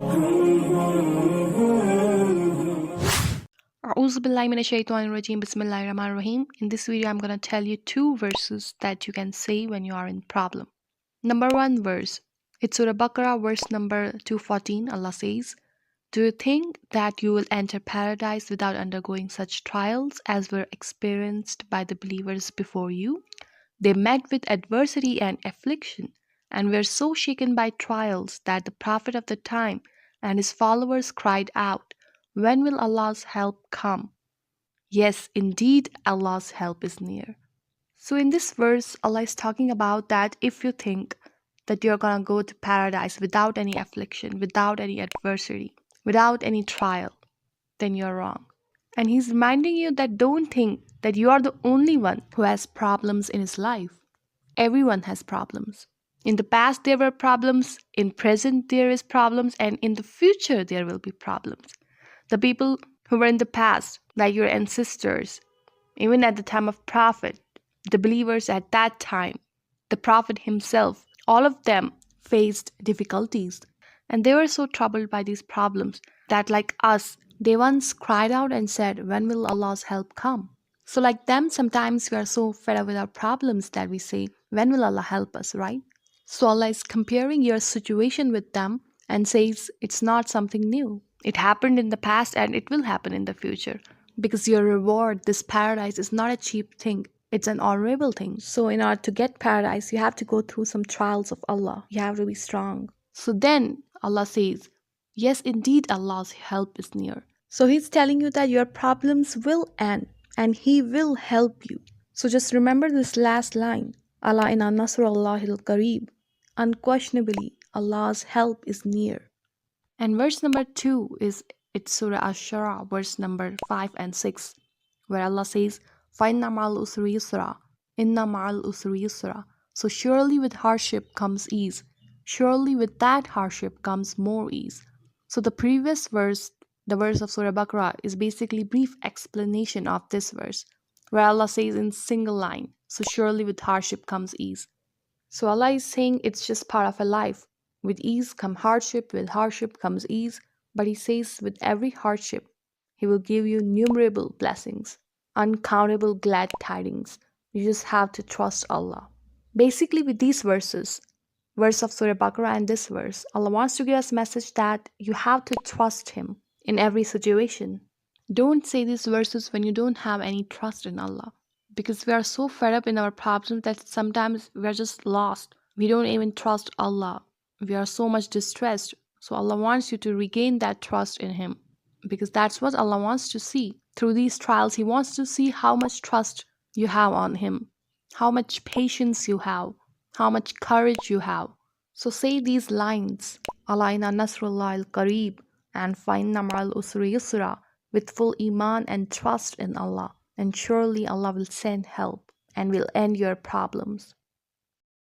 Bismillahirrahmanirrahim. In this video, I'm going to tell you two verses that you can say when you are in problem. Number one verse, it's Surah Baqarah, verse number 214. Allah says, "Do you think that you will enter paradise without undergoing such trials as were experienced by the believers before you? They met with adversity and affliction, and were so shaken by trials that the Prophet of the time and his followers cried out, 'When will Allah's help come?' Yes, indeed, Allah's help is near." So, in this verse, Allah is talking about that if you think that you're gonna go to paradise without any affliction, without any adversity, without any trial, then you're wrong. And He's reminding you that don't think that you are the only one who has problems in his life. Everyone has problems. In the past there were problems, in present there is problems, and in the future there will be problems. The people who were in the past, like your ancestors, even at the time of Prophet, the believers at that time, the Prophet himself, all of them faced difficulties. And they were so troubled by these problems that, like us, they once cried out and said, "When will Allah's help come?" So, like them, sometimes we are so fed up with our problems that we say, "When will Allah help us?" Right? So, Allah is comparing your situation with them and says it's not something new. It happened in the past and it will happen in the future. Because your reward, this paradise, is not a cheap thing. It's an honorable thing. So, in order to get paradise, you have to go through some trials of Allah. You have to be strong. So, then Allah says, yes, indeed, Allah's help is near. So, He's telling you that your problems will end and He will help you. So, just remember this last line, Allah inna nasrullahil qareeb. Unquestionably, Allah's help is near. And verse number 2 is it's Surah Ash-Shura, verse number 5 and 6, where Allah says, "Inna ma'al usri yusra, inna ma'al usri yusra." So surely with hardship comes ease. Surely with that hardship comes more ease. So the previous verse, the verse of Surah Baqarah, is basically brief explanation of this verse, where Allah says in single line, so surely with hardship comes ease. So Allah is saying it's just part of a life. With ease come hardship, with hardship comes ease. But He says with every hardship, He will give you innumerable blessings, uncountable glad tidings. You just have to trust Allah. Basically, with these verses, verse of Surah Baqarah and this verse, Allah wants to give us a message that you have to trust Him in every situation. Don't say these verses when you don't have any trust in Allah. Because we are so fed up in our problems that sometimes we are just lost. We don't even trust Allah. We are so much distressed. So Allah wants you to regain that trust in Him. Because that's what Allah wants to see. Through these trials, He wants to see how much trust you have on Him, how much patience you have, how much courage you have. So say these lines, Allah inna nasrullahil qareeb and fa'inna ma'al usri yusra, with full iman and trust in Allah. And surely Allah will send help and will end your problems.